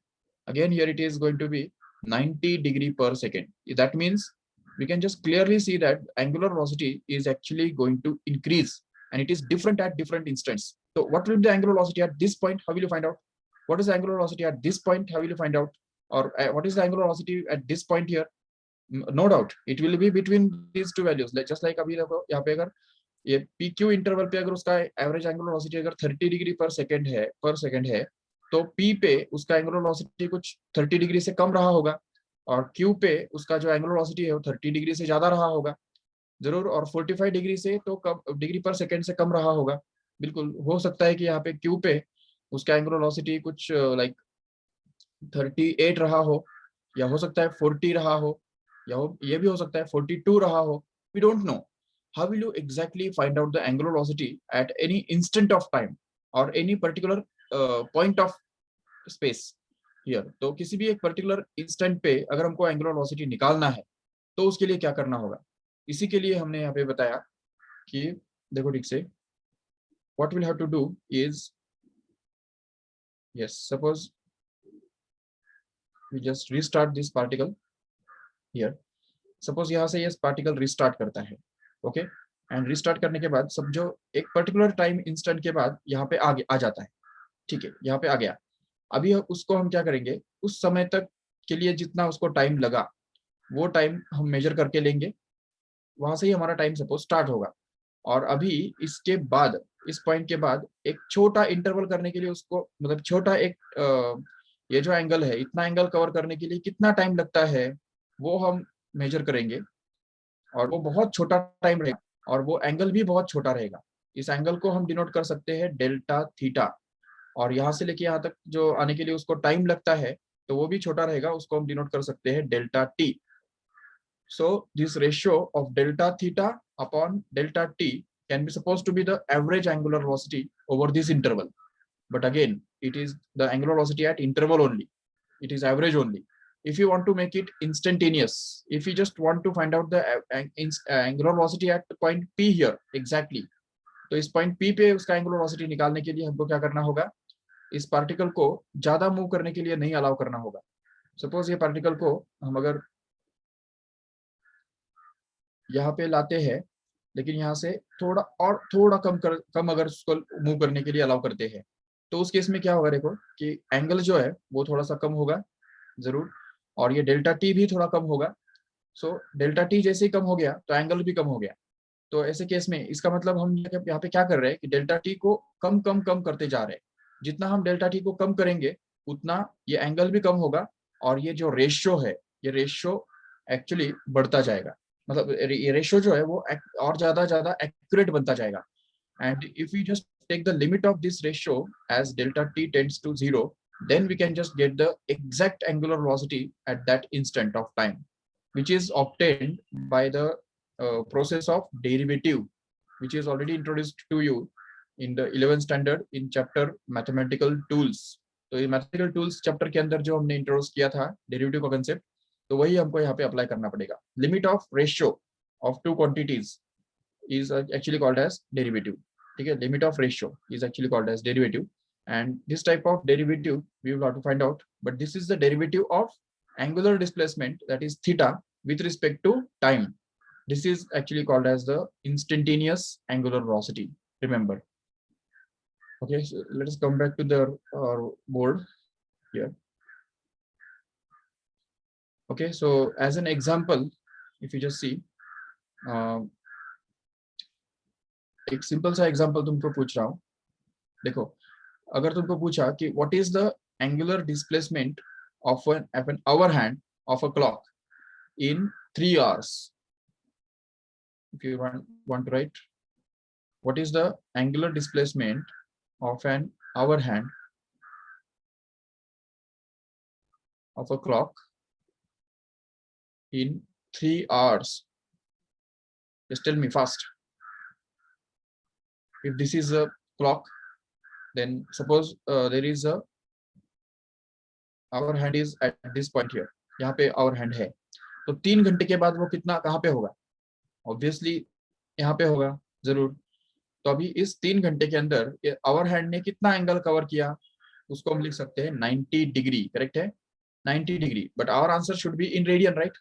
Again here it is going to be 90 degree per second. That means we can just clearly see that angular velocity is actually going to increase and it is different at different instants. So what will be the angular velocity at this point, how will you find out? What is the angular velocity at this point, how will you find out? Or what is the angular velocity at this point here? No doubt it will be between these two values, like just like अभी देखो यहाँ पे अगर ये P Q interval पे अगर उसका average angular velocity अगर 30 डिग्री पर सेकंड है तो पी पे उसका एंगुलर वेलोसिटी कुछ 30 डिग्री से कम रहा होगा, और क्यू पे उसका जो एंगुलर वेलोसिटी है वो 30 डिग्री से ज्यादा रहा होगा जरूर, और 45 डिग्री से तो कम डिग्री पर सेकंड से कम रहा होगा। बिल्कुल हो सकता है कि यहाँ पे क्यू पे उसका एंगुलर वेलोसिटी कुछ लाइक 38 रहा हो, या हो सकता है 40 रहा हो, या ये भी हो सकता है 42 रहा हो। We don't know. How will you exactly find out the angular velocity at any instant of time or any particular point of space here? तो किसी भी एक पर्टिकुलर इंस्टेंट पे अगर हमको एंगुलर वेलोसिटी निकालना है तो उसके लिए क्या करना होगा, इसी के लिए हमने यहाँ पे बताया कि देखो ठीक से, what we'll have to do is, yes, suppose we just restart this particle here. Suppose यहाँ से ये पार्टिकल रिस्टार्ट करता है, ओके, एंड रिस्टार्ट करने के बाद समझो एक पर्टिकुलर टाइम इंस्टेंट के बाद यहाँ पे आगे आ जाता है, ठीक है, यहाँ पे आ गया। अभी उसको हम क्या करेंगे, उस समय तक के लिए जितना उसको टाइम लगा वो टाइम हम मेजर करके लेंगे, वहां से ही हमारा टाइम सपोज स्टार्ट होगा। और अभी इसके बाद इस पॉइंट के बाद एक छोटा इंटरवल करने के लिए उसको मतलब छोटा एक ये जो एंगल है इतना एंगल कवर करने के लिए कितना टाइम लगता है वो हम मेजर करेंगे, और वो बहुत छोटा टाइम रहेगा और वो एंगल भी बहुत छोटा रहेगा। इस एंगल को हम डिनोट कर सकते हैं डेल्टा थीटा, और यहाँ से लेके यहाँ तक जो आने के लिए उसको टाइम लगता है तो वो भी छोटा रहेगा, उसको हम डिनोट कर सकते हैं delta T. So this ratio of delta theta upon delta T can be supposed to be the average angular velocity over this interval, but again it is the angular velocity at interval only, it is average only. If you want to make it instantaneous, if you just want to find out the angular velocity at point P here exactly, तो इस point P पे उसका angular velocity निकालने के लिए हमको क्या करना होगा, इस पार्टिकल को ज्यादा मूव करने के लिए नहीं अलाउ करना होगा। सपोज ये पार्टिकल को हम अगर यहाँ पे लाते हैं, लेकिन यहाँ से थोड़ा और थोड़ा कम अगर उसको मूव करने के लिए अलाउ करते हैं, तो उस केस में क्या होगा, देखो कि एंगल जो है वो थोड़ा सा कम होगा जरूर, और ये डेल्टा टी भी थोड़ा कम होगा। सो डेल्टा टी जैसे ही कम हो गया तो एंगल भी कम हो गया। तो ऐसे केस में इसका मतलब हम यहाँ पे क्या कर रहे हैं कि डेल्टा टी को कम कम कम करते जा रहे हैं। जितना हम डेल्टा टी को कम करेंगे उतना ये एंगल भी कम होगा, और ये जो रेशियो है ये रेशियो एक्चुअली बढ़ता जाएगा, मतलब ये रेशियो जो है वो और ज्यादा ज्यादा एक्यूरेट बनता जाएगा। and if we just take the limit of this ratio as delta t tends to 0, then we can just get the exact angular velocity at that instant of time, which is obtained by the process of derivative, which is already introduced to you in the 11th standard in chapter mathematical tools. तो ये mathematical tools chapter के अंदर जो हमने introduce किया था derivative का concept, तो वही हमको यहाँ पे अप्लाई करना पड़ेगा. Limit of ratio of two quantities is actually called as derivative. ठीक है, limit of ratio is actually called as derivative, and this type of derivative we will have to find out, but this is the derivative of angular displacement, that is theta, with respect to time. This is actually called as the instantaneous angular velocity, remember. Okay, so let us come back to the board here. Okay, so as an example, if you just see, एक simple सा example तुमको पूछ रहा हूँ. देखो, अगर तुमको पूछा कि what is the angular displacement of an hour hand of a clock in 3 hours, if you want to write what is the angular displacement of an hour hand of a clock in 3 hours, just tell me fast. If this is a clock, then suppose there is a our hand is at this point here, यहाँ पे our hand है, तो 3 घंटे के बाद वो कितना कहाँ पे होगा? ऑब्वियसली यहाँ पे होगा जरूर. तो अभी इस 3 घंटे के अंदर our hand ने कितना एंगल कवर किया, उसको हम लिख सकते हैं 90 डिग्री. करेक्ट है, 90 degree, but our answer should be in radian, right?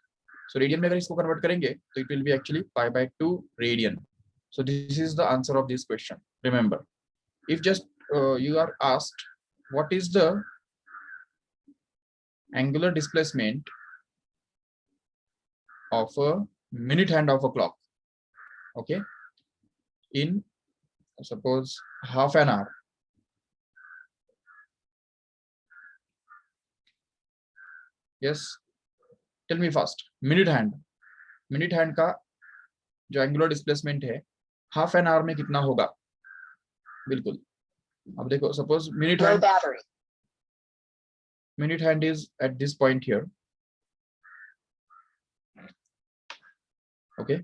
So radian में अगर इसको कन्वर्ट करेंगे तो it will be actually π/2 radian. So this is the answer of this question. Remember, if just you are asked what is the angular displacement of a minute hand of a clock, okay, in suppose half an hour, yes, tell me fast. minute hand का जो angular displacement है half an hour में कितना होगा? बिल्कुल. अब देखो, suppose minute hand is at this point here. Okay,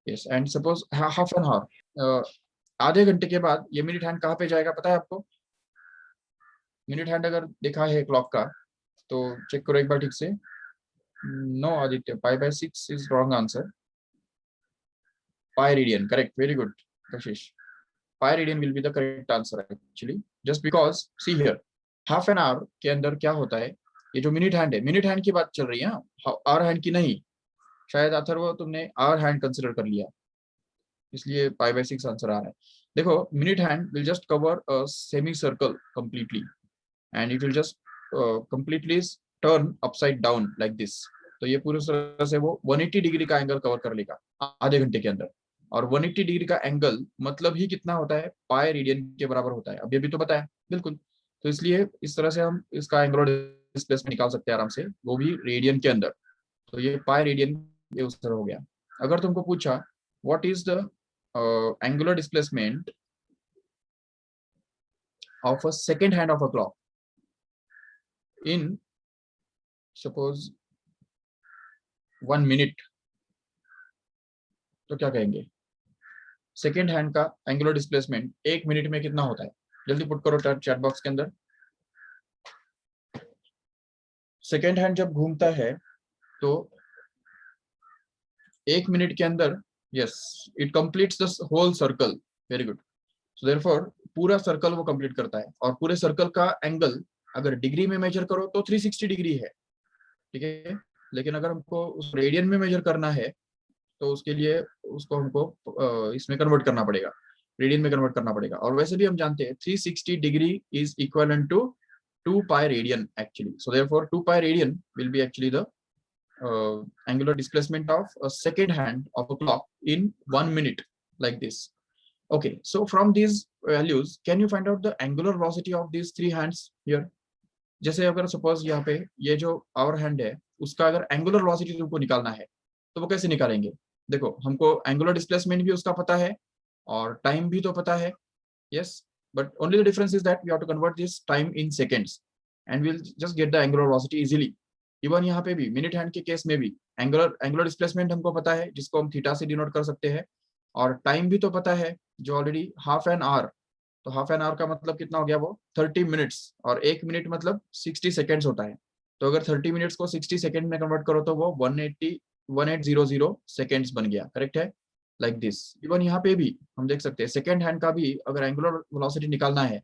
yes, and suppose half an hour, आधे घंटे के बाद ये मिनट हैंड कहाँ पे जाएगा पता है आपको? मिनट हैंड अगर देखा है क्लॉक का तो चेक करो एक बार ठीक से. No Aditya, π/6 is wrong answer. Pi radian, correct, very good Kashish. Pi radian will be the correct answer actually, just because see here half an hour के अंदर क्या होता है, ये जो मिनट हैंड है, मिनट हैंड की बात चल रही है, आवर हैंड की नहीं. शायद अथर्व तुमने आवर हैंड कंसिडर कर लिया, इसलिए π/6 आंसर आ रहा है. देखो, minute hand will just cover a semi circle completely and it will just completely turn upside down like this. तो ये पूरी तरह से वो 180 डिग्री का एंगल कवर कर लेगा आधे घंटे के अंदर. और 180 डिग्री का एंगल मतलब ही कितना होता है? पाई रेडियन के बराबर होता है. अभी तो बताया बिल्कुल. तो इसलिए इस तरह से हम इसका एंगुलर डिस्प्लेसमेंट निकाल सकते हैं आराम से, वो भी रेडियन के अंदर. तो ये पाई रेडियन ये उस तरह हो गया. अगर तुमको पूछा what is the angular displacement of a second hand of a clock in suppose 1 minute, तो क्या कहेंगे? सेकेंड हैंड का एंगुलर डिस्प्लेसमेंट 1 मिनट में कितना होता है? जल्दी पुट करो चैट बॉक्स के अंदर. सेकेंड हैंड जब घूमता है तो 1 मिनट के अंदर, yes, it completes the whole circle. Very good. So therefore पूरा सर्कल वो कंप्लीट करता है, और पूरे सर्कल का एंगल अगर डिग्री में मेजर करो तो 360 डिग्री है. ठीक है, लेकिन अगर हमको उस रेडियन में मेजर करना है तो उसके लिए उसको हमको इसमें कन्वर्ट करना पड़ेगा, रेडियन में कन्वर्ट करना पड़ेगा. और वैसे भी हम जानते हैं 360 degree is equivalent to 2 pi radian actually. So therefore 2 pi radian will be actually the angular displacement of a second hand of a clock in 1 minute, like this. Okay, so from these values can you find out the angular velocity of these 3 hands here? जैसे अगर suppose यहाँ पे ये जो our hand है उसका अगर angular velocity तुमको निकालना है तो वो कैसे निकालेंगे? देखो, हमको एंगुलर डिस्प्लेसमेंट भी उसका पता है और टाइम भी तो पता है. Yes, but only the difference is that we have to convert this time in seconds and we will just get the angular velocity easily. Even यहाँ पे भी मिनट हैंड के केस में भी एंगुलर डिस्प्लेसमेंट हमको पता है, जिसको हम थीटा से डिनोट कर सकते हैं, और टाइम भी तो पता है जो ऑलरेडी हाफ एन आवर, तो हाफ एन आवर का मतलब कितना हो गया, वो 30 मिनट्स, और 1 मिनट मतलब 60 सेकेंड्स होता है। तो अगर 30 मिनट्स को 60 सेकेंड में कन्वर्ट करो तो वो 1800 सेकेंड्स बन गया, करेक्ट है, लाइक दिस। इवन यहाँ पे भी हम देख सकते हैं सेकेंड हैंड का भी अगर एंगुलर वेलोसिटी निकालना है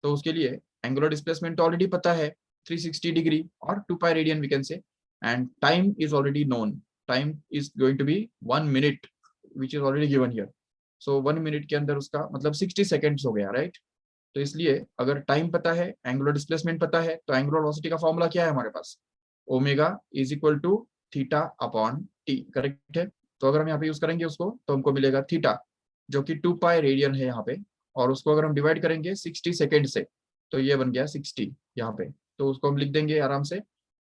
तो उसके लिए एंगुलर डिस्प्लेसमेंट तो ऑलरेडी पता है 360 डिग्री और 2 pi radian we can say, and time is already known, time is going to be 1 minute which is already given here. So 1 minute के अंदर उसका मतलब 60 सेकेंड्स हो गया, राइट। तो इसलिए अगर टाइम पता है, एंगुलर डिस्प्लेसमेंट पता है, तो एंगुलर वेलोसिटी का फॉर्मूला क्या है हमारे पास, omega is equal to theta upon t, correct है। तो अगर हम यहाँ पे यूज करेंगे उसको तो हमको मिलेगा थीटा, जो कि 2 पाई रेडियन है यहाँ पे, और उसको अगर हम डिवाइड करेंगे 60 सेकेंड से तो ये बन गया 60 यहाँ पे। तो उसको हम लिख देंगे आराम से,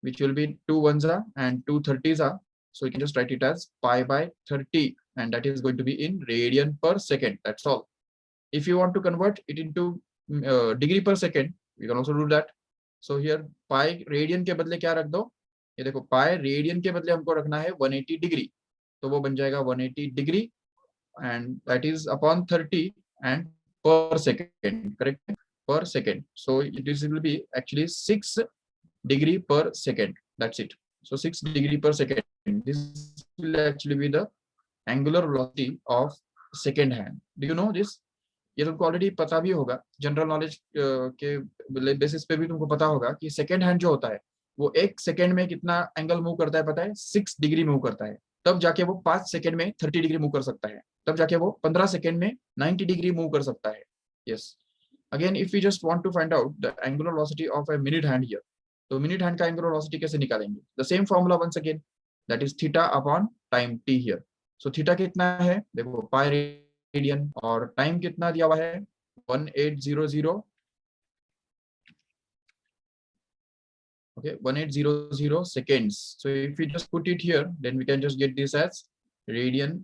which will be 2 ones are and 2 30s are. So you can just write it as pi by 30, and that is going to be in radian per second. That's all. If you want to convert it into degree per second, you can also do that. So here pi radian के बदले क्या रख दो, ये देखो pi radian के बदले हमको रखना है 180 डिग्री, तो वो बन जाएगा 180 degree, and that is upon 30 and per second, correct, per second. So this will be actually 6 degree per second, that's it. So 6 degree per second, this will actually be the angular velocity of second hand. Do you know this? ये तुमको already पता भी होगा, general knowledge के basis पे भी तुमको पता होगा कि सेकेंड हैंड जो होता है वो 1 सेकेंड में कितना एंगल मूव करता है, पता है, 6 डिग्री मूव करता है। तब जाके वो 5 सेकेंड में 30 डिग्री मूव कर सकता है, तब जाके वो 15 सेकेंड में 90 डिग्री मूव कर सकता है। Yes, again if you just want to find out the angular velocity of a minute hand here, तो मिनट हैंड का एंगुलर वेलोसिटी कैसे निकालेंगे, the same formula once again, that is theta upon time t here. So theta कितना है, देखो pi radian, और time कितना दिया हुआ है 1800, okay, 1800 seconds. So if we just put it here, then we can just get this as radian,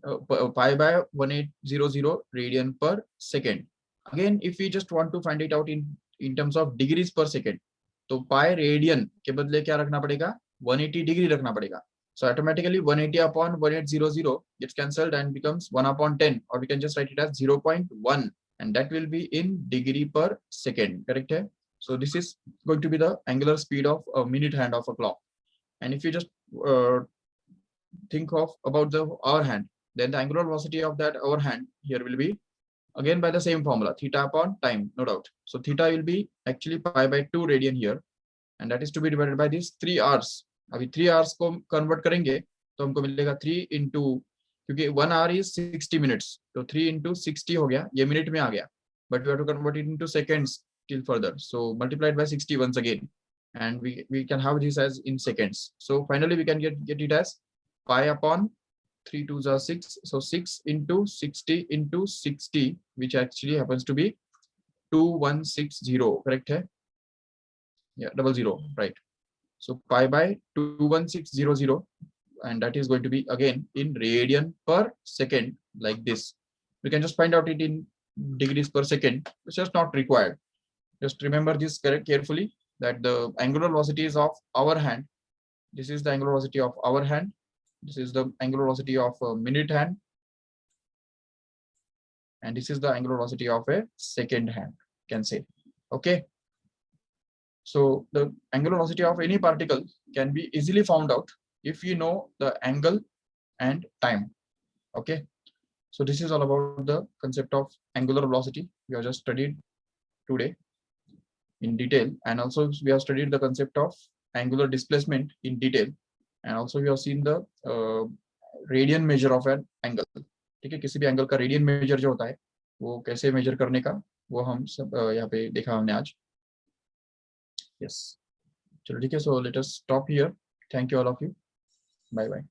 pi by 1800 radian per second. Again, if we just want to find it out in terms of degrees per second, तो pi radian के बदले क्या रखना पड़ेगा, 180 degree रखना पड़ेगा। So automatically 180 upon 1800 gets cancelled and becomes 1 upon 10, or we can just write it as 0.1, and that will be in degree per second, correct है? So this is going to be the angular speed of a minute hand of a clock. And if you just think of about the hour hand, then the angular velocity of that hour hand here will be again by the same formula, theta upon time, no doubt. So theta will be actually pi by 2 radian here, and that is to be divided by these 3 hours. अभी 3 hours को convert करेंगे तो हमको मिलेगा 3 into, क्योंकि 1 hour is 60 minutes, तो 3 into 60 हो गया, ये मिनट में आ गया, but we have to convert it into seconds till further. So multiplied by 60 once again, and we can have this as in seconds. So finally we can get it as pi upon 3 2s are 6, so 6 into 60 into 60, which actually happens to be 2160, correct है, yeah, 00, right. So pi by 21600, and that is going to be again in radian per second, like this. We can just find out it in degrees per second, it's just not required. Just remember this carefully, that the angular velocity is of our hand, this is the angular velocity of our hand, this is the angular velocity of a minute hand, and this is the angular velocity of a second hand, can say. Okay, so the angular velocity of any particle can be easily found out if you know the angle and time. Okay, so this is all about the concept of angular velocity we have just studied today in detail, and also we have studied the concept of angular displacement in detail, and also we have seen the radian measure of an angle. ठीक है, किसी भी angle का radian major जो होता है वो कैसे मेजर करने का, वो हम सब यहाँ पे देखा हमने आज। यस, चलो ठीक है, so let us stop here, thank you all of you, bye bye.